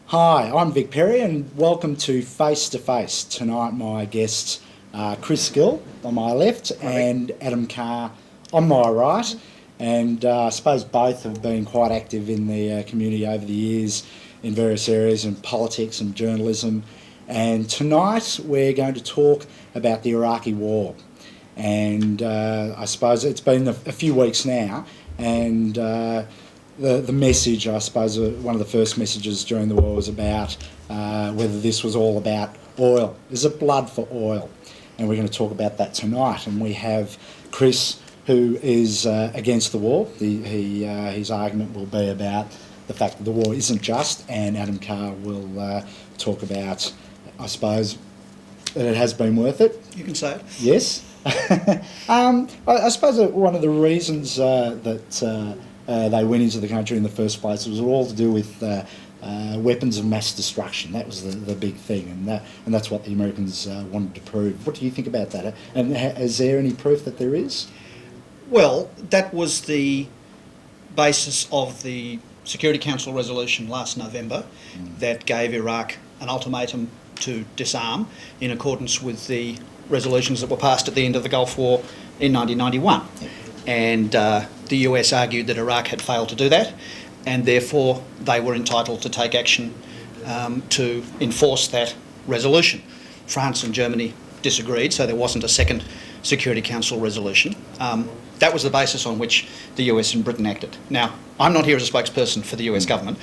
Hi, I'm Vic Perri and welcome to Face to Face. Tonight my guests are Chris Gill on my left and Adam Carr on my right, and I suppose both have been quite active in the community over the years in various areas in politics and journalism, and tonight we're going to talk about the Iraqi war. And I suppose it's been a few weeks now, and the message, I suppose, one of the first messages during the war was about whether this was all about oil. Is it blood for oil? And we're going to talk about that tonight. And we have Chris, who is against the war. His argument will be about the fact that the war isn't just, and Adam Carr will talk about, I suppose, that it has been worth it. You can say it. Yes. I suppose that one of the reasons that they went into the country in the first place was all to do with weapons of mass destruction. That was the big thing, and that's what the Americans wanted to prove. What do you think about that? And is there any proof that there is? Well, that was the basis of the Security Council resolution last November that gave Iraq an ultimatum to disarm in accordance with the resolutions that were passed at the end of the Gulf War in 1991. And the US argued that Iraq had failed to do that, and therefore they were entitled to take action to enforce that resolution. France and Germany disagreed, so there wasn't a second Security Council resolution. That was the basis on which the US and Britain acted. Now, I'm not here as a spokesperson for the US government.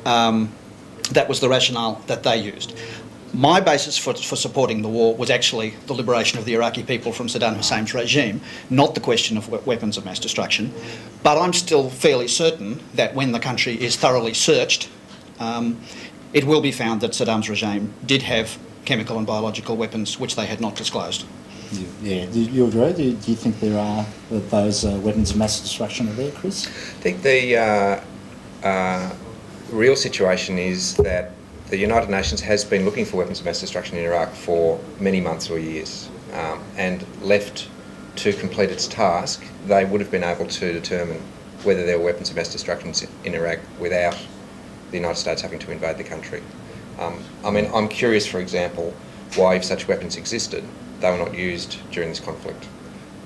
That was the rationale that they used. My basis for supporting the war was actually the liberation of the Iraqi people from Saddam Hussein's regime, not the question of weapons of mass destruction. But I'm still fairly certain that when the country is thoroughly searched, it will be found that Saddam's regime did have chemical and biological weapons which they had not disclosed. Yeah, do you agree? Do you think there are those weapons of mass destruction are there, Chris? I think the real situation is that the United Nations has been looking for weapons of mass destruction in Iraq for many months or years, and left to complete its task, they would have been able to determine whether there were weapons of mass destruction in Iraq without the United States having to invade the country. I mean, I'm curious, for example, why, if such weapons existed, they were not used during this conflict.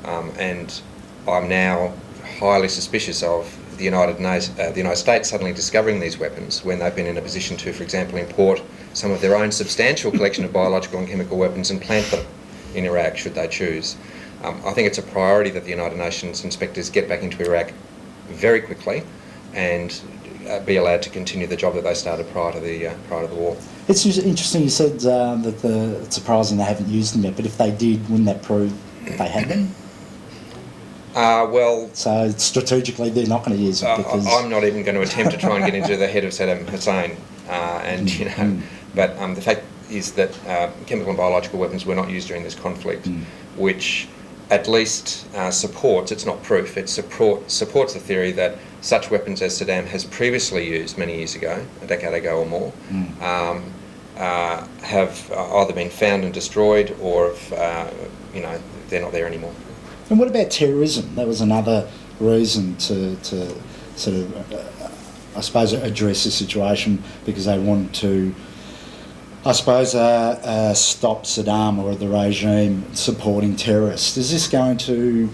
And I'm now highly suspicious of the United States suddenly discovering these weapons when they've been in a position to, for example, import some of their own substantial collection of biological and chemical weapons and plant them in Iraq, should they choose. I think it's a priority that the United Nations inspectors get back into Iraq very quickly and be allowed to continue the job that they started prior to the war. It's interesting you said that it's surprising they haven't used them yet, but if they did, wouldn't that prove that they had them? Well, so strategically they're not going to use it because I'm not even going to attempt to try and get into the head of Saddam Hussein, But the fact is that chemical and biological weapons were not used during this conflict, which at least supports, it's not proof, it supports the theory that such weapons as Saddam has previously used many years ago, a decade ago or more, have either been found and destroyed or they're not there anymore. And what about terrorism? That was another reason to sort of, I suppose, address the situation, because they wanted to, I suppose, stop Saddam or the regime supporting terrorists. Is this going to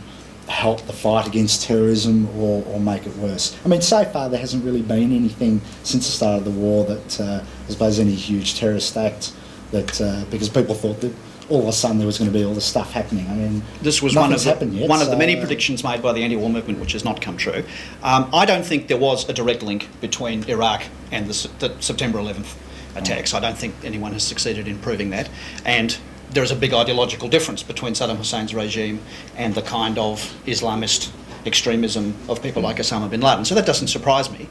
help the fight against terrorism or make it worse? I mean, so far there hasn't really been anything since the start of the war that, I suppose, any huge terrorist act that, because people thought that all of a sudden there was going to be all this stuff happening. I mean, this was one of the many predictions made by the anti-war movement, which has not come true. I don't think there was a direct link between Iraq and the September 11th attacks. I don't think anyone has succeeded in proving that. And there is a big ideological difference between Saddam Hussein's regime and the kind of Islamist extremism of people like Osama bin Laden. So that doesn't surprise me.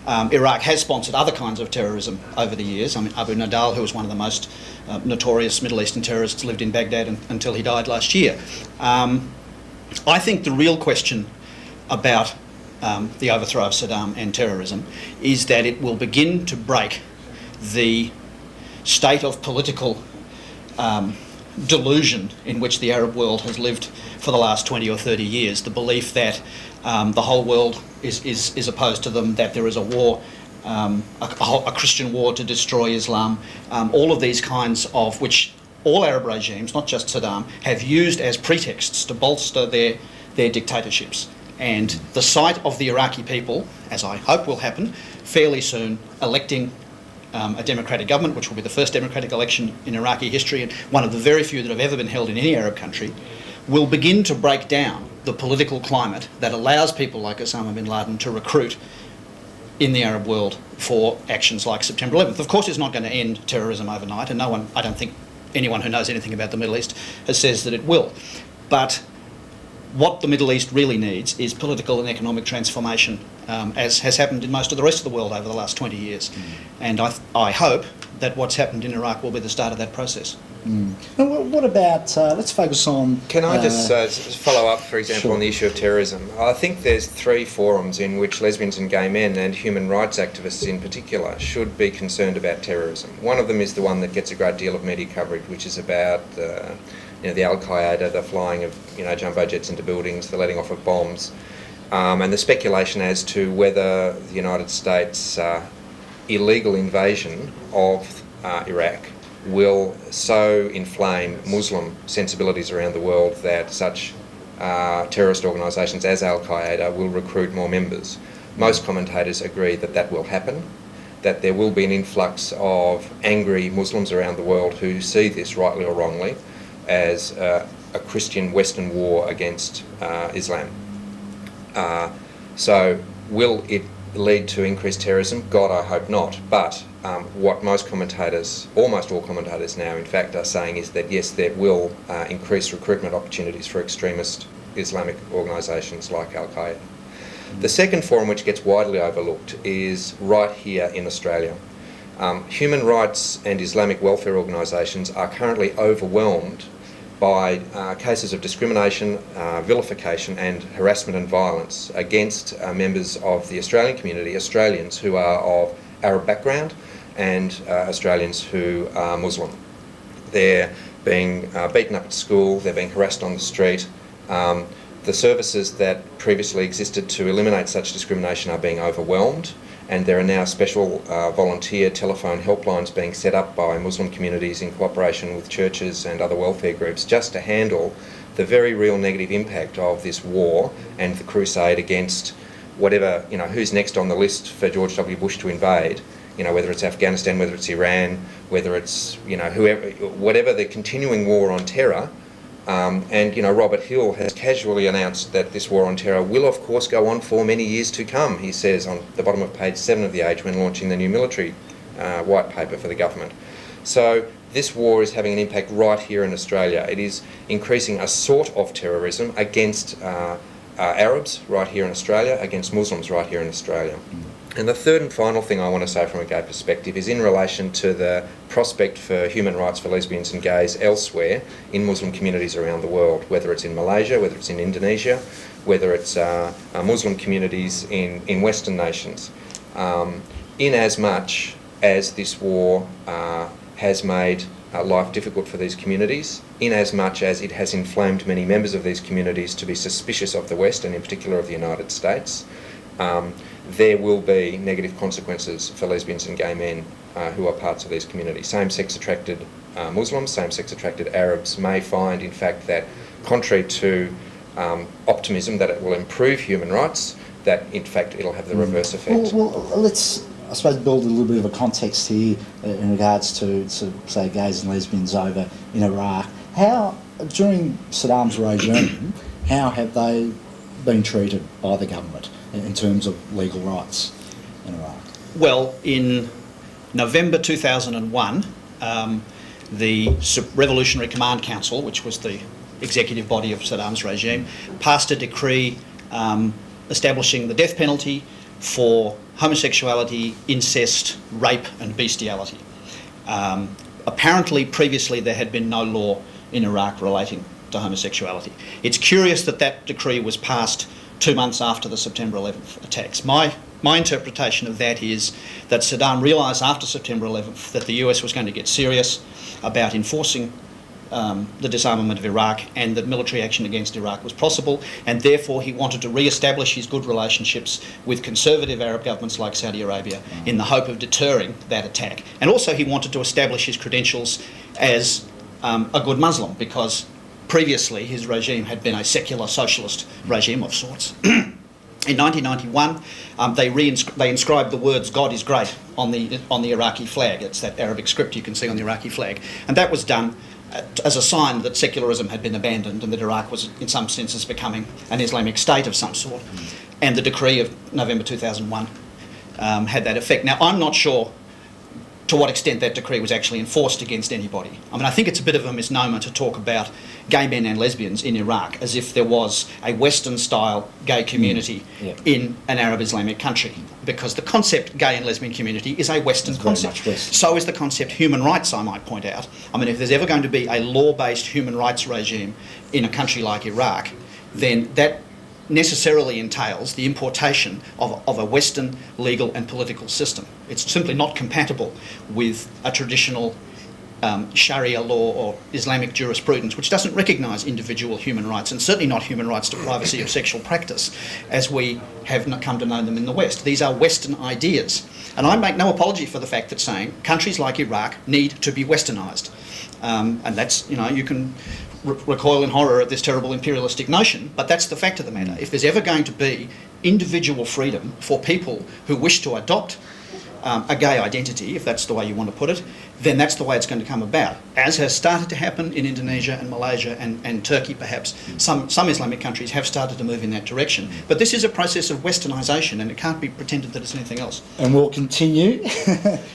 Iraq has sponsored other kinds of terrorism over the years. I mean, Abu Nadal, who was one of the most notorious Middle Eastern terrorists, lived in Baghdad until he died last year. I think the real question about the overthrow of Saddam and terrorism is that it will begin to break the state of political delusion in which the Arab world has lived for the last 20 or 30 years, the belief that the whole world is opposed to them, that there is a war, a Christian war to destroy Islam, all of these kinds of which all Arab regimes, not just Saddam, have used as pretexts to bolster their dictatorships. And the sight of the Iraqi people, as I hope will happen fairly soon, electing a democratic government, which will be the first democratic election in Iraqi history and one of the very few that have ever been held in any Arab country, will begin to break down the political climate that allows people like Osama bin Laden to recruit in the Arab world for actions like September 11th. Of course, it's not going to end terrorism overnight, and no one, I don't think anyone who knows anything about the Middle East says that it will. But what the Middle East really needs is political and economic transformation, as has happened in most of the rest of the world over the last 20 years. And I hope that what's happened in Iraq will be the start of that process. And what about, let's focus on... Can I just follow up, for example, Sure. on the issue of terrorism? I think there's 3 forums in which lesbians and gay men and human rights activists in particular should be concerned about terrorism. One of them is the one that gets a great deal of media coverage, which is about the Al-Qaeda, the flying of jumbo jets into buildings, the letting off of bombs, and the speculation as to whether the United States' illegal invasion of Iraq will so inflame Muslim sensibilities around the world that such terrorist organisations as Al-Qaeda will recruit more members. Most commentators agree that that will happen, that there will be an influx of angry Muslims around the world who see this, rightly or wrongly, as a Christian Western war against Islam. So will it lead to increased terrorism? God, I hope not. But what most commentators, almost all commentators now in fact, are saying is that yes, there will increase recruitment opportunities for extremist Islamic organisations like Al-Qaeda. The second forum, which gets widely overlooked, is right here in Australia. Human rights and Islamic welfare organisations are currently overwhelmed by cases of discrimination, vilification and harassment and violence against members of the Australian community, Australians who are of Arab background and Australians who are Muslim. They're being beaten up at school, they're being harassed on the street. The services that previously existed to eliminate such discrimination are being overwhelmed, and there are now special volunteer telephone helplines being set up by Muslim communities in cooperation with churches and other welfare groups just to handle the very real negative impact of this war and the crusade against whatever, who's next on the list for George W. Bush to invade, whether it's Afghanistan, whether it's Iran, whether it's, whoever, whatever the continuing war on terror. Robert Hill has casually announced that this war on terror will of course go on for many years to come, he says on the bottom of page 7 of The Age when launching the new military white paper for the government. So this war is having an impact right here in Australia. It is increasing a sort of terrorism against Arabs right here in Australia, against Muslims right here in Australia. And the third and final thing I want to say from a gay perspective is in relation to the prospect for human rights for lesbians and gays elsewhere in Muslim communities around the world, whether it's in Malaysia, whether it's in Indonesia, whether it's Muslim communities in Western nations. In as much as this war has made life difficult for these communities, in as much as it has inflamed many members of these communities to be suspicious of the West and in particular of the United States, there will be negative consequences for lesbians and gay men who are parts of these communities. Same-sex attracted Muslims, same-sex attracted Arabs may find, in fact, that contrary to optimism that it will improve human rights, that in fact it'll have the reverse effect. Well, let's, I suppose, build a little bit of a context here in regards to say, gays and lesbians over in Iraq. How, during Saddam's regime, how have they been treated by the government in terms of legal rights in Iraq? Well, in November 2001, the Revolutionary Command Council, which was the executive body of Saddam's regime, passed a decree establishing the death penalty for homosexuality, incest, rape and bestiality. Apparently, previously there had been no law in Iraq relating to homosexuality. It's curious that that decree was passed 2 months after the September 11th attacks. My interpretation of that is that Saddam realised after September 11th that the US was going to get serious about enforcing the disarmament of Iraq, and that military action against Iraq was possible, and therefore he wanted to re-establish his good relationships with conservative Arab governments like Saudi Arabia in the hope of deterring that attack. And also he wanted to establish his credentials as a good Muslim, because previously his regime had been a secular socialist regime of sorts. In 1991, they inscribed the words "God is great" on the Iraqi flag. It's that Arabic script you can see on the Iraqi flag, and that was done as a sign that secularism had been abandoned and that Iraq was, in some senses, becoming an Islamic state of some sort. And the decree of November 2001 had that effect. Now, I'm not sure to what extent that decree was actually enforced against anybody. I mean, I think it's a bit of a misnomer to talk about gay men and lesbians in Iraq as if there was a Western-style gay community in an Arab Islamic country, because the concept gay and lesbian community is a Western concept. So is the concept human rights, I might point out. I mean, if there's ever going to be a law-based human rights regime in a country like Iraq, then that necessarily entails the importation of a Western legal and political system. It's simply not compatible with a traditional Sharia law or Islamic jurisprudence, which doesn't recognise individual human rights, and certainly not human rights to privacy of sexual practice as we have come to know them in the West. These are Western ideas. And I make no apology for the fact that saying countries like Iraq need to be Westernised. And that's, you can recoil in horror at this terrible imperialistic notion, but that's the fact of the matter. If there's ever going to be individual freedom for people who wish to adopt a gay identity, if that's the way you want to put it, then that's the way it's going to come about, as has started to happen in Indonesia and Malaysia and Turkey perhaps. Some Islamic countries have started to move in that direction. But this is a process of westernisation, and it can't be pretended that it's anything else. And we'll continue.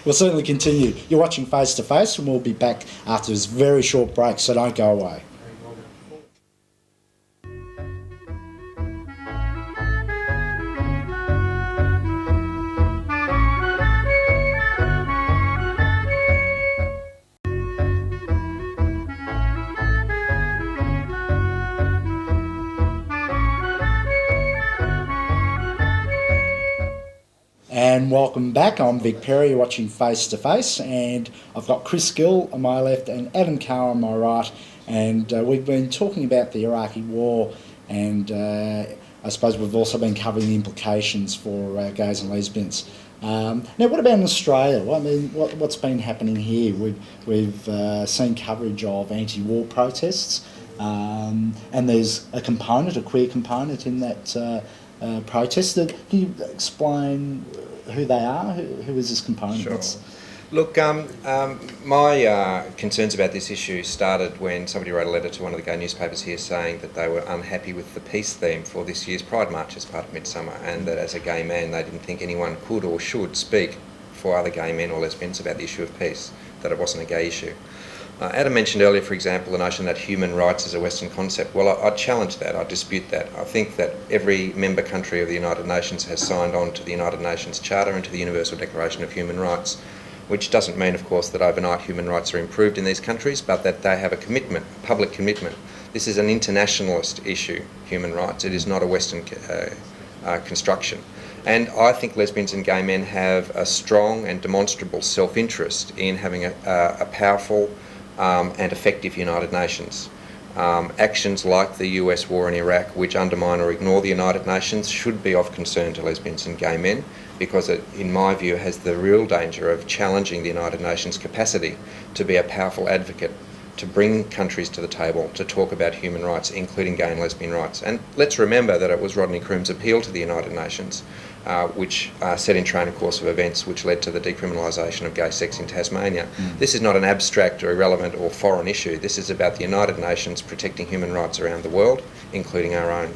We'll certainly continue. You're watching Face to Face, and we'll be back after this very short break, so don't go away. And welcome back. I'm Vic Perri. You're watching Face to Face, and I've got Chris Gill on my left and Adam Carr on my right, and we've been talking about the Iraqi war, and I suppose we've also been covering the implications for gays and lesbians. Now, what about in Australia? I mean, what's been happening here? We've seen coverage of anti-war protests, and there's a queer component in that protest. Can you explain who they are? Who is this component? Sure. Look, my concerns about this issue started when somebody wrote a letter to one of the gay newspapers here saying that they were unhappy with the peace theme for this year's Pride March as part of Midsummer, and that as a gay man they didn't think anyone could or should speak for other gay men or lesbians about the issue of peace, that it wasn't a gay issue. Adam mentioned earlier, for example, the notion that human rights is a Western concept. Well, I challenge that, I dispute that. I think that every member country of the United Nations has signed on to the United Nations Charter and to the Universal Declaration of Human Rights, which doesn't mean, of course, that overnight human rights are improved in these countries, but that they have a commitment, a public commitment. This is an internationalist issue, human rights. It is not a Western construction. And I think lesbians and gay men have a strong and demonstrable self-interest in having a powerful and effective United Nations. Actions like the US war in Iraq, which undermine or ignore the United Nations, should be of concern to lesbians and gay men, because it, in my view, has the real danger of challenging the United Nations' capacity to be a powerful advocate, to bring countries to the table to talk about human rights, including gay and lesbian rights. And let's remember that it was Rodney Croom's appeal to the United Nations which set in train a course of events which led to the decriminalisation of gay sex in Tasmania. This is not an abstract or irrelevant or foreign issue. This is about the United Nations protecting human rights around the world, including our own.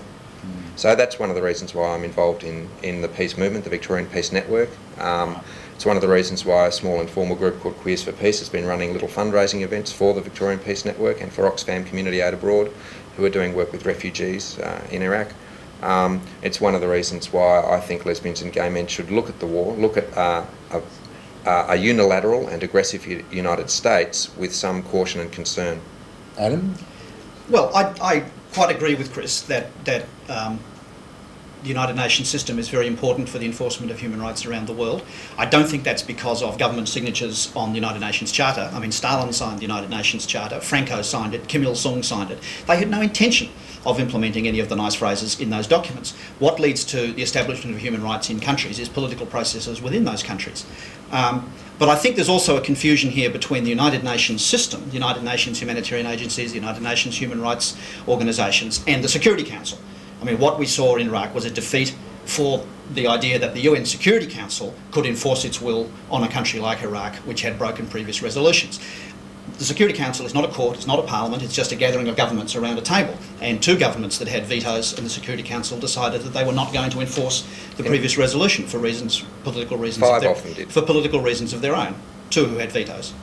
So that's one of the reasons why I'm involved in the peace movement, the Victorian Peace Network. It's one of the reasons why a small informal group called Queers for Peace has been running little fundraising events for the Victorian Peace Network and for Oxfam Community Aid Abroad, who are doing work with refugees in Iraq. It's one of the reasons why I think lesbians and gay men should look at the war, look at a unilateral and aggressive United States with some caution and concern. Adam? Well, I quite agree with Chris that the United Nations system is very important for the enforcement of human rights around the world. I don't think that's because of government signatures on the United Nations Charter. I mean, Stalin signed the United Nations Charter, Franco signed it, Kim Il-sung signed it. They had no intention of implementing any of the nice phrases in those documents. What leads to the establishment of human rights in countries is political processes within those countries. But I think there's also a confusion here between the United Nations system, the United Nations humanitarian agencies, the United Nations human rights organisations, and the Security Council. I mean, what we saw in Iraq was a defeat for the idea that the UN Security Council could enforce its will on a country like Iraq, which had broken previous resolutions. The Security Council is not a court, it's not a parliament, it's just a gathering of governments around a table. And two governments that had vetoes in the Security Council decided that they were not going to enforce the previous resolution for reasons, political reasons. Five often did. For political reasons of their own. Two who had vetoes.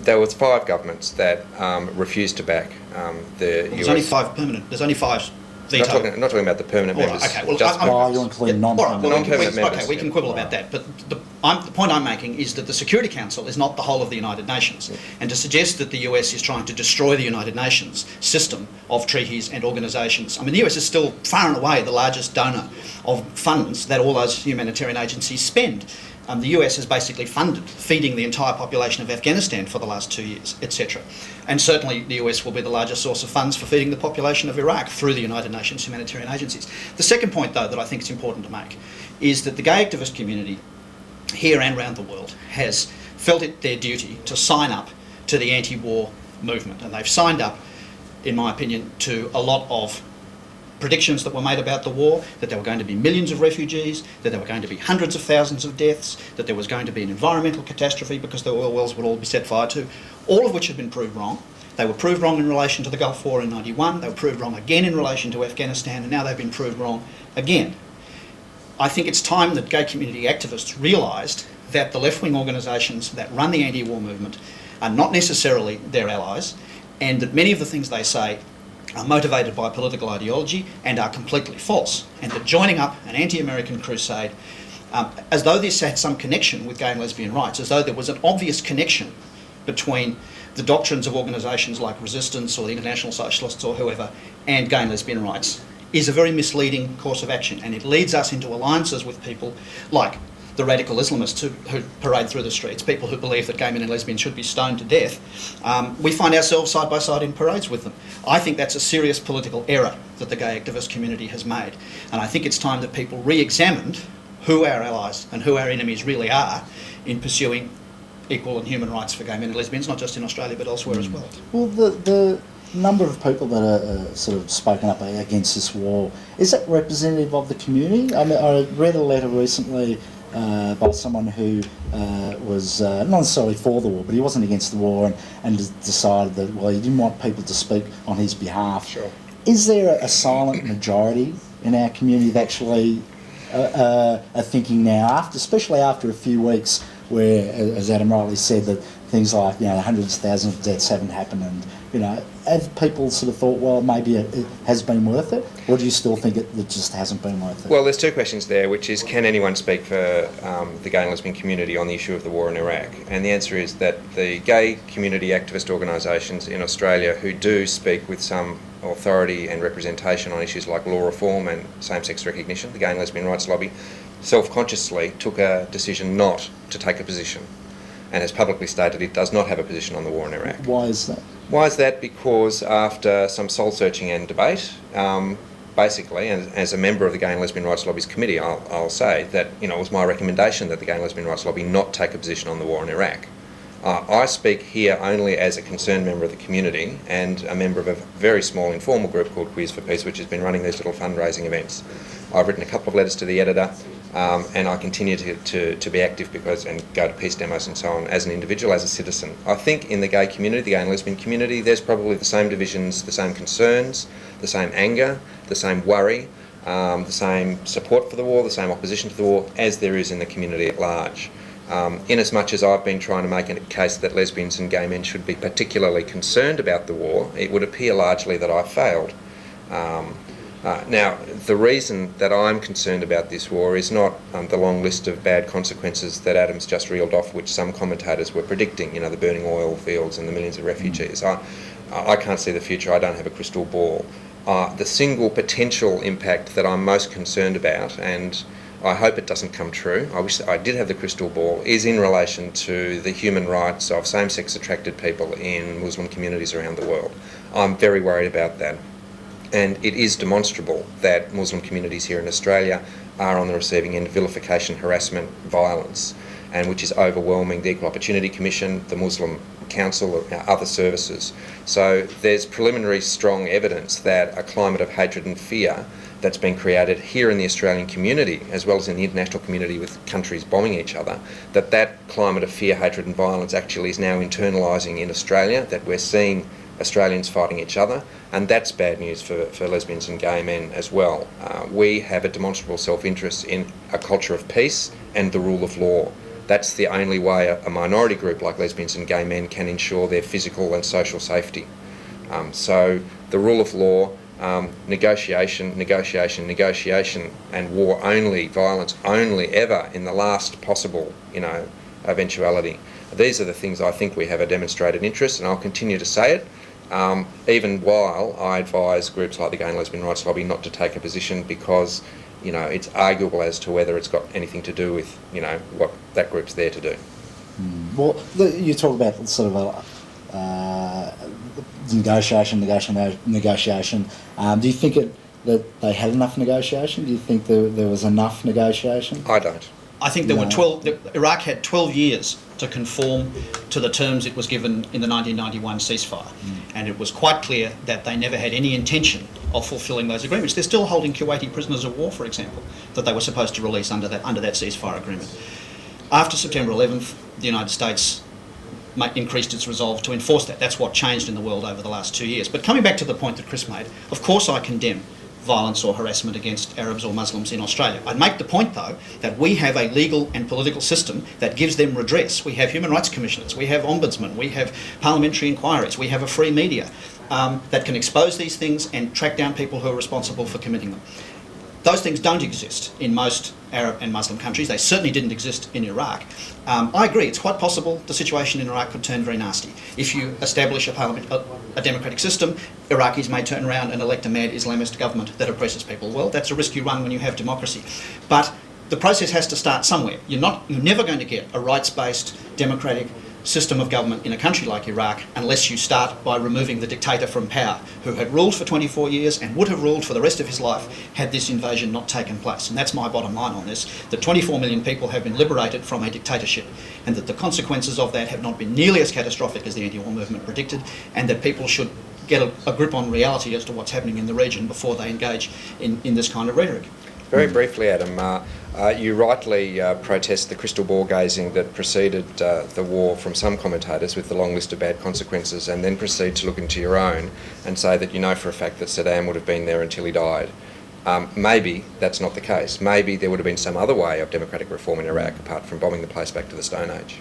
There was 5 governments that refused to back the US. There's only 5 permanent. There's only 5 veto. Not talking about the permanent members. Okay, well, just you're including non-permanent non-permanent members. Okay, we can quibble about that, but the point I'm making is that the Security Council is not the whole of the United Nations, and to suggest that the US is trying to destroy the United Nations system of treaties and organisations. I mean, the US is still far and away the largest donor of funds that all those humanitarian agencies spend. The US has basically funded feeding the entire population of Afghanistan for the last 2 years, etc. And certainly the US will be the largest source of funds for feeding the population of Iraq through the United Nations humanitarian agencies. The second point, though, that I think is important to make is that the gay activist community here and around the world has felt it their duty to sign up to the anti-war movement. And they've signed up, in my opinion, to a lot of predictions that were made about the war, that there were going to be millions of refugees, that there were going to be hundreds of thousands of deaths, that there was going to be an environmental catastrophe because the oil wells would all be set fire to, all of which have been proved wrong. They were proved wrong in relation to the Gulf War in 91, they were proved wrong again in relation to Afghanistan, and now they've been proved wrong again. I think it's time that gay community activists realised that the left-wing organisations that run the anti-war movement are not necessarily their allies, and that many of the things they say are motivated by political ideology and are completely false, and that joining up an anti-American crusade, as though this had some connection with gay and lesbian rights, as though there was an obvious connection between the doctrines of organisations like Resistance or the International Socialists or whoever and gay and lesbian rights, is a very misleading course of action, and it leads us into alliances with people like the radical Islamists who parade through the streets, people who believe that gay men and lesbians should be stoned to death. We find ourselves side by side in parades with them. I think that's a serious political error that the gay activist community has made, and I think it's time that people re-examined who our allies and who our enemies really are in pursuing equal and human rights for gay men and lesbians, not just in Australia but elsewhere as well. Well, the number of people that are sort of spoken up against this war, is that representative of the community? I mean, I read a letter recently by someone who was not necessarily for the war, but he wasn't against the war and decided that, well, he didn't want people to speak on his behalf. Sure. Is there a silent majority in our community that actually are thinking now, especially after a few weeks where, as Adam rightly said, that things like, hundreds of thousands of deaths haven't happened, and, have people sort of thought, well, maybe it has been worth it, or do you still think it just hasn't been worth it? Well, there's 2 questions there, which is, can anyone speak for the gay and lesbian community on the issue of the war in Iraq? And the answer is that the gay community activist organisations in Australia who do speak with some authority and representation on issues like law reform and same-sex recognition, the Gay and Lesbian Rights Lobby, self-consciously took a decision not to take a position, and has publicly stated it does not have a position on the war in Iraq. Why is that? Why is that? Because after some soul-searching and debate, basically, and as a member of the Gay and Lesbian Rights Lobby's committee, I'll say that it was my recommendation that the Gay and Lesbian Rights Lobby not take a position on the war in Iraq. I speak here only as a concerned member of the community and a member of a very small informal group called Queers for Peace, which has been running these little fundraising events. I've written a couple of letters to the editor. And I continue to be active and go to peace demos and so on as an individual, as a citizen. I think in the gay community, the gay and lesbian community, there's probably the same divisions, the same concerns, the same anger, the same worry, the same support for the war, the same opposition to the war, as there is in the community at large. In as much as I've been trying to make a case that lesbians and gay men should be particularly concerned about the war, it would appear largely that I failed. Now, the reason that I'm concerned about this war is not the long list of bad consequences that Adam's just reeled off, which some commentators were predicting, the burning oil fields and the millions of refugees. I can't see the future. I don't have a crystal ball. The single potential impact that I'm most concerned about, and I hope it doesn't come true, I wish that I did have the crystal ball, is in relation to the human rights of same-sex attracted people in Muslim communities around the world. I'm very worried about that. And it is demonstrable that Muslim communities here in Australia are on the receiving end of vilification, harassment, violence, and which is overwhelming the Equal Opportunity Commission, the Muslim Council, other services. So there's preliminary strong evidence that a climate of hatred and fear that's been created here in the Australian community, as well as in the international community with countries bombing each other, that climate of fear, hatred and violence actually is now internalising in Australia, that we're seeing Australians fighting each other, and that's bad news for lesbians and gay men as well. We have a demonstrable self-interest in a culture of peace and the rule of law. That's the only way a minority group like lesbians and gay men can ensure their physical and social safety. So the rule of law, negotiation, and war only, violence only, ever in the last possible, eventuality. These are the things I think we have a demonstrated interest, and I'll continue to say it, even while I advise groups like the Gay and Lesbian Rights Lobby not to take a position because, it's arguable as to whether it's got anything to do with, what that group's there to do. Well, you talk about sort of negotiation. Do you think that they had enough negotiation? Do you think there was enough negotiation? I don't. I think there were 12. Iraq had 12 years to conform to the terms it was given in the 1991 ceasefire, and it was quite clear that they never had any intention of fulfilling those agreements. They're still holding Kuwaiti prisoners of war, for example, that they were supposed to release under that ceasefire agreement. After September 11th, the United States increased its resolve to enforce that. That's what changed in the world over the last 2 years. But coming back to the point that Chris made, of course I condemn violence or harassment against Arabs or Muslims in Australia. I'd make the point, though, that we have a legal and political system that gives them redress. We have human rights commissioners, we have ombudsmen, we have parliamentary inquiries, we have a free media that can expose these things and track down people who are responsible for committing them. Those things don't exist in most Arab and Muslim countries. They certainly didn't exist in Iraq. I agree, it's quite possible the situation in Iraq could turn very nasty. If you establish a democratic system, Iraqis may turn around and elect a mad Islamist government that oppresses people. Well, that's a risk you run when you have democracy. But the process has to start somewhere. You're never going to get a rights-based democratic system of government in a country like Iraq unless you start by removing the dictator from power, who had ruled for 24 years and would have ruled for the rest of his life had this invasion not taken place. And that's my bottom line on this, that 24 million people have been liberated from a dictatorship, and that the consequences of that have not been nearly as catastrophic as the anti-war movement predicted, and that people should get a grip on reality as to what's happening in the region before they engage in this kind of rhetoric. Very briefly, Adam, you rightly protest the crystal ball gazing that preceded the war from some commentators with the long list of bad consequences, and then proceed to look into your own and say that you know for a fact that Saddam would have been there until he died. Maybe that's not the case. Maybe there would have been some other way of democratic reform in Iraq apart from bombing the place back to the Stone Age.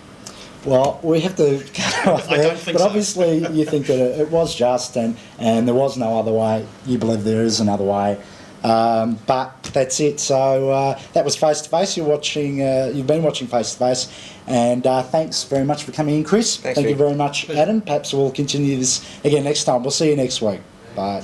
Well, we have to cut off there, I don't think but so. obviously you think that it was just and there was no other way. You believe there is another way. But that's it. So that was Face to Face. You've been watching Face to Face, and thanks very much for coming in, Chris. Thanks, Thank you Vic. very much, Adam. Perhaps we'll continue this again next time. We'll see you next week. Bye.